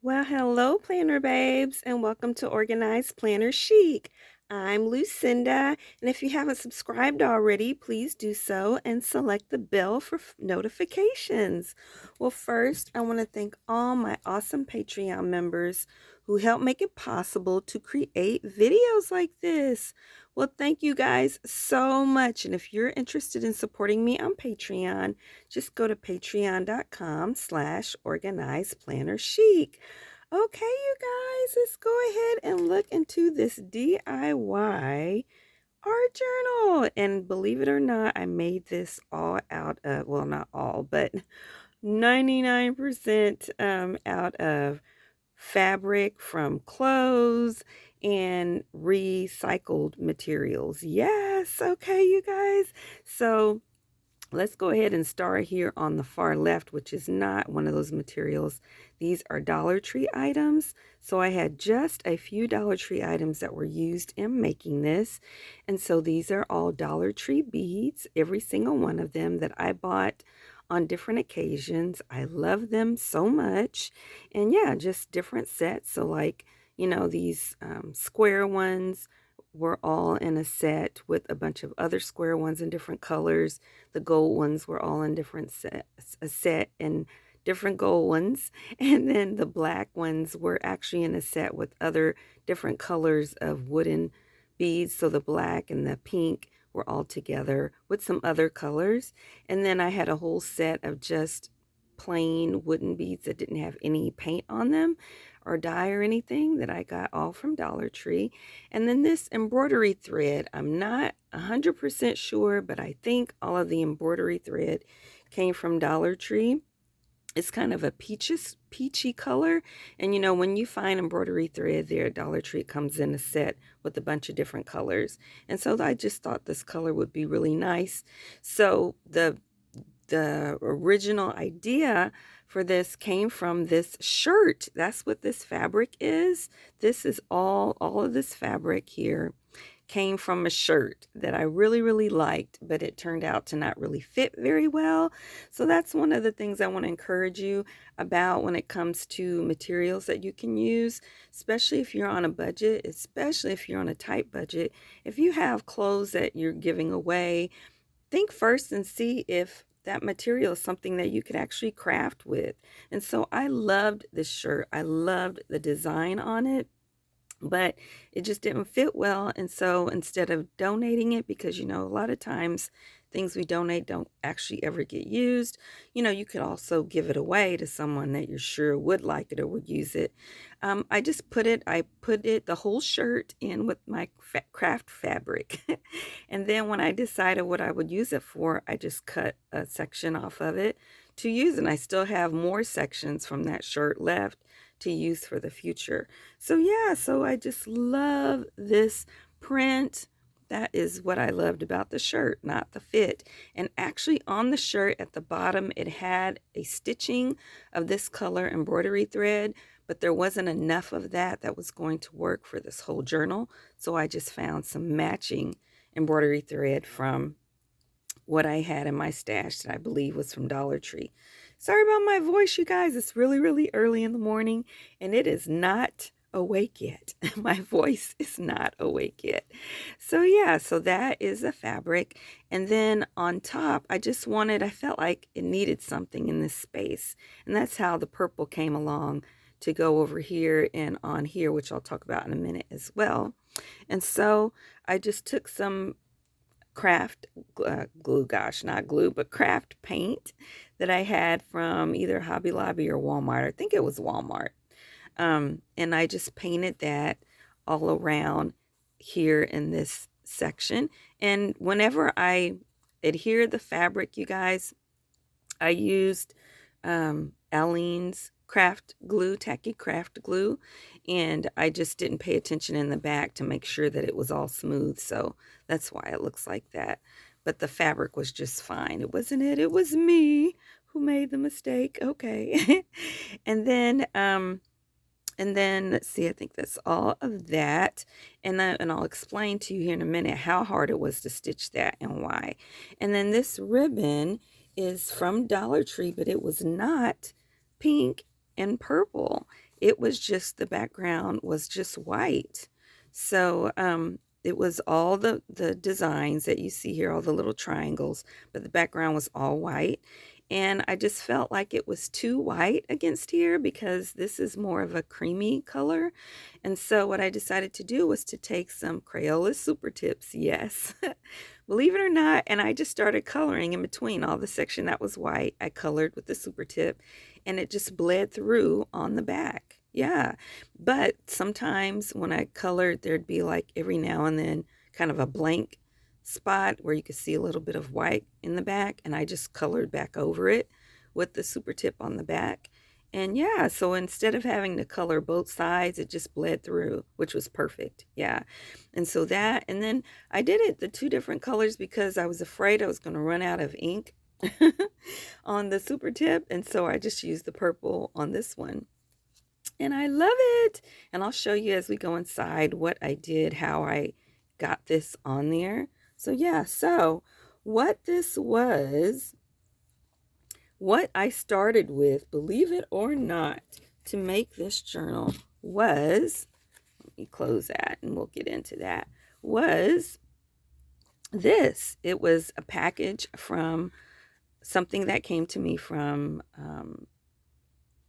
Well, hello, planner babes, and welcome to Organized Planner Chic. I'm Lucinda, and if you haven't subscribed already, please do so and select the bell for notifications. Well, first, I want to thank all my awesome Patreon members who help make it possible to create videos like this. Well, thank you guys so much. And if you're interested in supporting me on Patreon, just go to patreon.com/organizedplannerchic. Okay, you guys, let's go ahead and look into this DIY art journal. And believe it or not, I made this all out of, well, not all, but 99% out of fabric from clothes and recycled materials. Yes, okay, you guys. So let's go ahead and start here on the far left, which is not one of those materials. These are Dollar Tree items. So I had just a few Dollar Tree items that were used in making this. And so these are all Dollar Tree beads, every single one of them that I bought on different occasions. I love them so much. And yeah, just different sets. So like, these square ones were all in a set with a bunch of other square ones in different colors. The gold ones were all in different sets, a set and different gold ones. And then the black ones were actually in a set with other different colors of wooden beads. So the black and the pink were all together with some other colors. And then I had a whole set of just plain wooden beads that didn't have any paint on them or dye or anything, that I got all from Dollar Tree. And then this embroidery thread, I'm not 100% sure, but I think all of the embroidery thread came from Dollar Tree. It's kind of a peachy color. And when you find embroidery thread there at Dollar Tree, it comes in a set with a bunch of different colors. And so I just thought this color would be really nice. So the original idea for this came from this shirt. That's what this fabric is. This is all of this fabric here came from a shirt that I really, really liked, but it turned out to not really fit very well. So that's one of the things I want to encourage you about when it comes to materials that you can use, especially if you're on a budget, especially if you're on a tight budget. If you have clothes that you're giving away, think first and see if that material is something that you could actually craft with. And so I loved this shirt. I loved the design on it, but it just didn't fit well. And so instead of donating it, because a lot of times things we donate don't actually ever get used, you could also give it away to someone that you're sure would like it or would use it. I put it, the whole shirt, in with my craft fabric. And then when I decided what I would use it for, I just cut a section off of it to use. And I still have more sections from that shirt left to use for the future. So yeah, so I just love this print. That is what I loved about the shirt, not the fit. And actually on the shirt at the bottom, it had a stitching of this color embroidery thread, but there wasn't enough of that was going to work for this whole journal. So I just found some matching embroidery thread from what I had in my stash that I believe was from Dollar Tree. Sorry about my voice, you guys. It's really, really early in the morning and it is not awake yet. My voice is not awake yet. So yeah, so that is the fabric. And then on top, I felt like it needed something in this space. And that's how the purple came along to go over here and on here, which I'll talk about in a minute as well. And so I just took some craft glue, gosh, not glue, but craft paint that I had from either Hobby Lobby or Walmart. I think it was Walmart. And I just painted that all around here in this section. And whenever I adhere the fabric, you guys, I used Aleene's craft glue, tacky craft glue, and I just didn't pay attention in the back to make sure that it was all smooth. So that's why it looks like that. But the fabric was just fine. It wasn't it. It was me who made the mistake. Okay. And then let's see, I think that's all of that. And I'll explain to you here in a minute how hard it was to stitch that and why. And then this ribbon is from Dollar Tree, but it was not pink and purple. It was just, the background was just white. So it was all the designs that you see here, all the little triangles, but the background was all white. And I just felt like it was too white against here because this is more of a creamy color. And so what I decided to do was to take some Crayola Super Tips, yes, believe it or not, and I just started coloring in between all the section that was white. I colored with the Super Tip, and it just bled through on the back. Yeah, but sometimes when I colored, there'd be like every now and then kind of a blank spot where you could see a little bit of white in the back, and I just colored back over it with the Super Tip on the back. And yeah, so instead of having to color both sides, it just bled through, which was perfect. Yeah. And so that, and then I did it the two different colors because I was afraid I was going to run out of ink on the Super Tip. And so I just used the purple on this one. And I love it. And I'll show you as we go inside what I did, how I got this on there. So yeah, so what this was, what I started with, believe it or not, to make this journal was, let me close that and we'll get into that, was this. It was a package from something that came to me from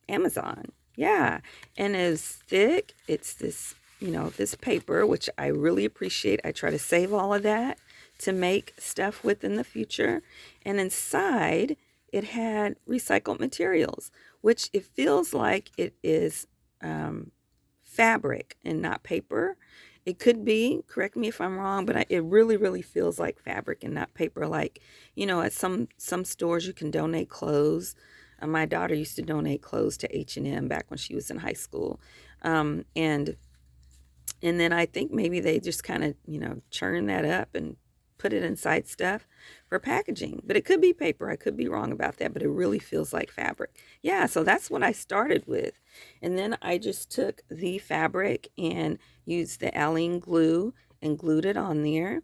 Amazon. Yeah, and it's thick. It's this, this paper, which I really appreciate. I try to save all of that to make stuff with in the future. And inside, it had recycled materials, which it feels like it is fabric and not paper. It could be, correct me if I'm wrong, but it really, really feels like fabric and not paper. Like, at some stores you can donate clothes. My daughter used to donate clothes to H&M back when she was in high school. And then I think maybe they just kind of, churn that up and put it inside stuff for packaging. But it could be paper. I could be wrong about that, but it really feels like fabric. Yeah, so that's what I started with. And then I just took the fabric and used the Alline glue and glued it on there.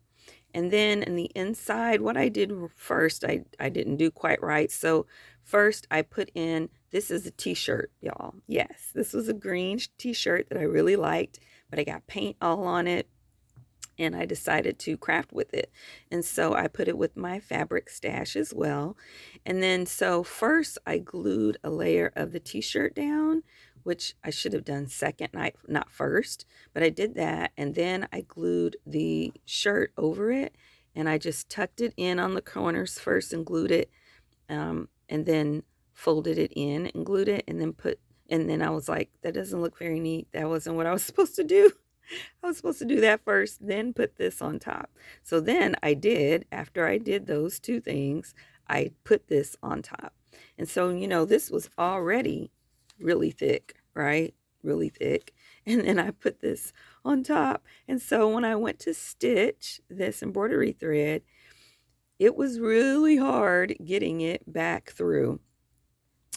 And then in the inside, what I did first, I didn't do quite right. So first I put in, this is a t-shirt, y'all. Yes, this was a green t-shirt that I really liked, but I got paint all on it and I decided to craft with it. And so I put it with my fabric stash as well. And then so first I glued a layer of the t-shirt down, which I should have done second, not first, but I did that. And then I glued the shirt over it and I just tucked it in on the corners first and glued it, and then folded it in and glued it and then I was like, that doesn't look very neat. That wasn't what I was supposed to do. I was supposed to do that first, then put this on top. So then after I did those two things, I put this on top. And so, this was already really thick, right? Really thick. And then I put this on top. And so when I went to stitch this embroidery thread, it was really hard getting it back through.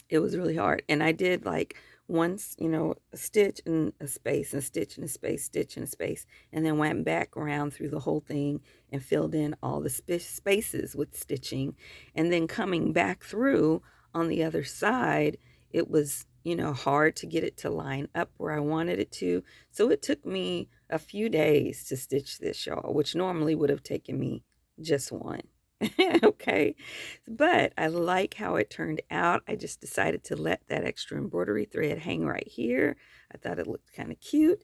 It was really hard. And I did like once, a stitch and a space, and a stitch and a space, stitch and a space, and then went back around through the whole thing and filled in all the spaces with stitching. And then coming back through on the other side, it was, hard to get it to line up where I wanted it to. So it took me a few days to stitch this, y'all, which normally would have taken me just one. Okay, but I like how it turned out. I just decided to let that extra embroidery thread hang right here. I thought it looked kind of cute.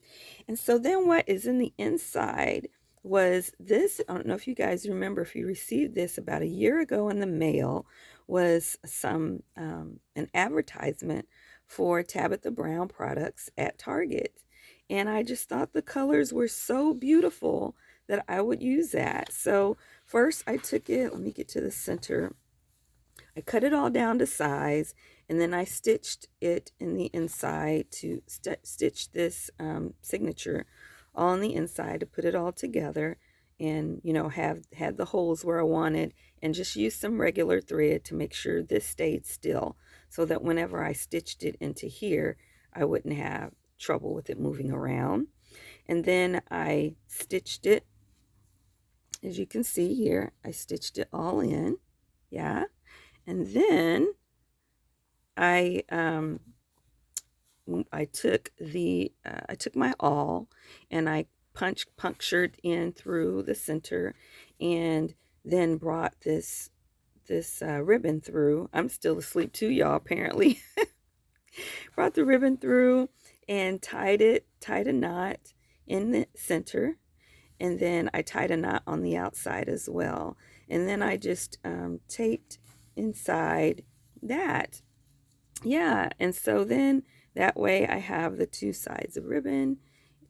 And so then what is in the inside was this. I don't know if you guys remember, if you received this about a year ago in the mail, was some an advertisement for Tabitha Brown products at Target. And I just thought the colors were so beautiful that I would use that. So first I took it, let me get to the center. I cut it all down to size, and then I stitched it in the inside to stitch this signature on the inside to put it all together, and had the holes where I wanted, and just use some regular thread to make sure this stayed still, so that whenever I stitched it into here, I wouldn't have trouble with it moving around. And then I stitched it. As you can see here, I stitched it all in. Yeah. And then I I took my awl and I punctured in through the center, and then brought this ribbon through. I'm still asleep too, y'all, apparently. Brought the ribbon through and tied a knot in the center, and then I tied a knot on the outside as well. And then I just taped inside that. Yeah, and so then that way I have the two sides of ribbon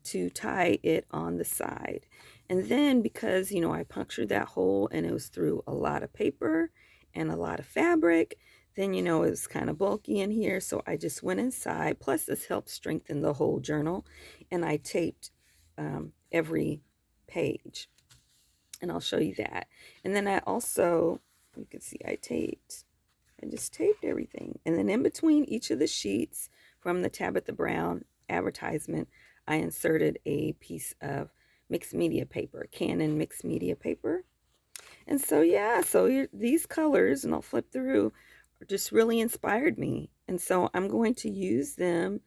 to tie it on the side. And then because, I punctured that hole and it was through a lot of paper and a lot of fabric, then, it was kind of bulky in here. So I just went inside. Plus, this helps strengthen the whole journal. And I taped every page. And I'll show you that. And then I also, you can see I just taped everything. And then in between each of the sheets from the Tabitha Brown advertisement, I inserted a piece of mixed media paper, Canon mixed media paper. And so, yeah, so these colors, and I'll flip through, just really inspired me. And so I'm going to use them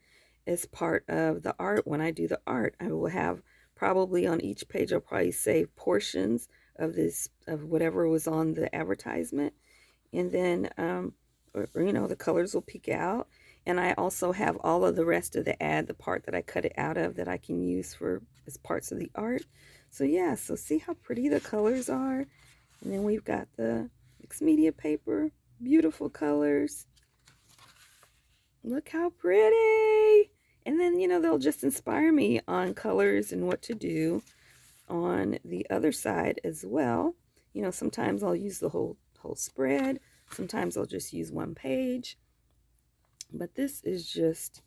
as part of the art. When I do the art, I will have probably on each page, I'll probably save portions of of whatever was on the advertisement. And then, the colors will peek out. And I also have all of the rest of the ad, the part that I cut it out of, that I can use as parts of the art. So yeah, so see how pretty the colors are. And then we've got the mixed media paper, beautiful colors. Look how pretty. And then, they'll just inspire me on colors and what to do on the other side as well. Sometimes I'll use the whole spread. Sometimes I'll just use one page. But this is just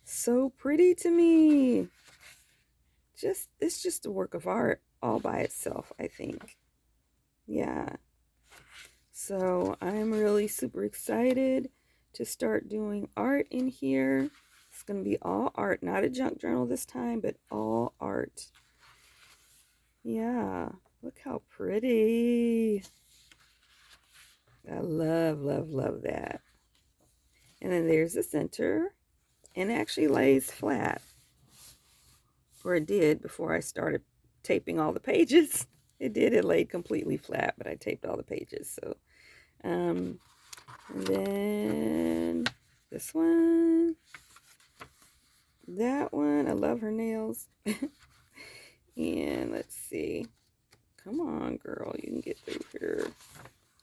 so pretty to me. It's just a work of art all by itself, I think. Yeah. So I'm really super excited to start doing art in here. It's going to be all art, not a junk journal this time, but all art. Yeah. Look how pretty. I love, love, love that. And then there's the center, and it actually lays flat, or it did before I started taping all the pages. It laid completely flat, but I taped all the pages. So, and then this one, that one, I love her nails. And let's see, come on, girl, you can get through here.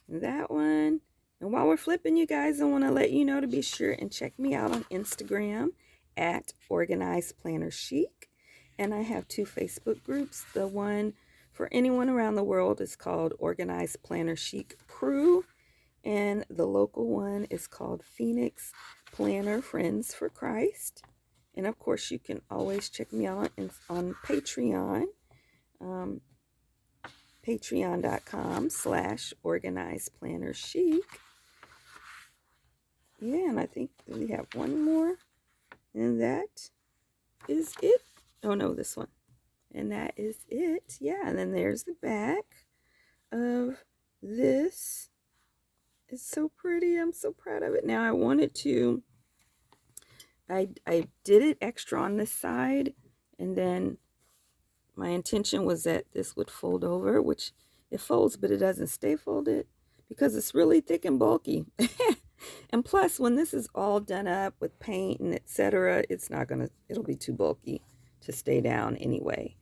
And that one. And while we're flipping, you guys, I want to let you know to be sure and check me out on Instagram at Organized Planner Chic. And I have 2 Facebook groups. The one for anyone around the world is called Organized Planner Chic Crew. And the local one is called Phoenix Planner Friends for Christ. And of course, you can always check me out on Patreon. Patreon.com/organizedplannerchic. Yeah, and I think we have one more, and that is it. Oh no, this one. And that is it. Yeah, and then there's the back of this. It's so pretty. I'm so proud of it. Now I did it extra on this side, and then my intention was that this would fold over, which it folds, but it doesn't stay folded because it's really thick and bulky. And plus, when this is all done up with paint and etc., it'll be too bulky to stay down anyway.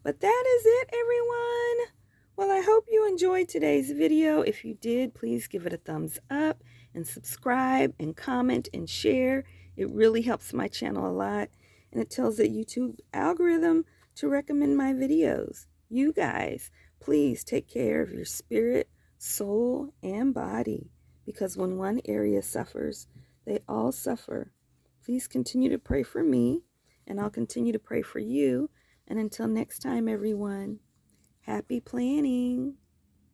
But that is it, everyone. Well, I hope you enjoyed today's video. If you did, please give it a thumbs up and subscribe and comment and share. It really helps my channel a lot, and it tells the YouTube algorithm to recommend my videos. You guys, please take care of your spirit, soul, and body, because when one area suffers, they all suffer. Please continue to pray for me, and I'll continue to pray for you. And until next time, everyone, happy planning.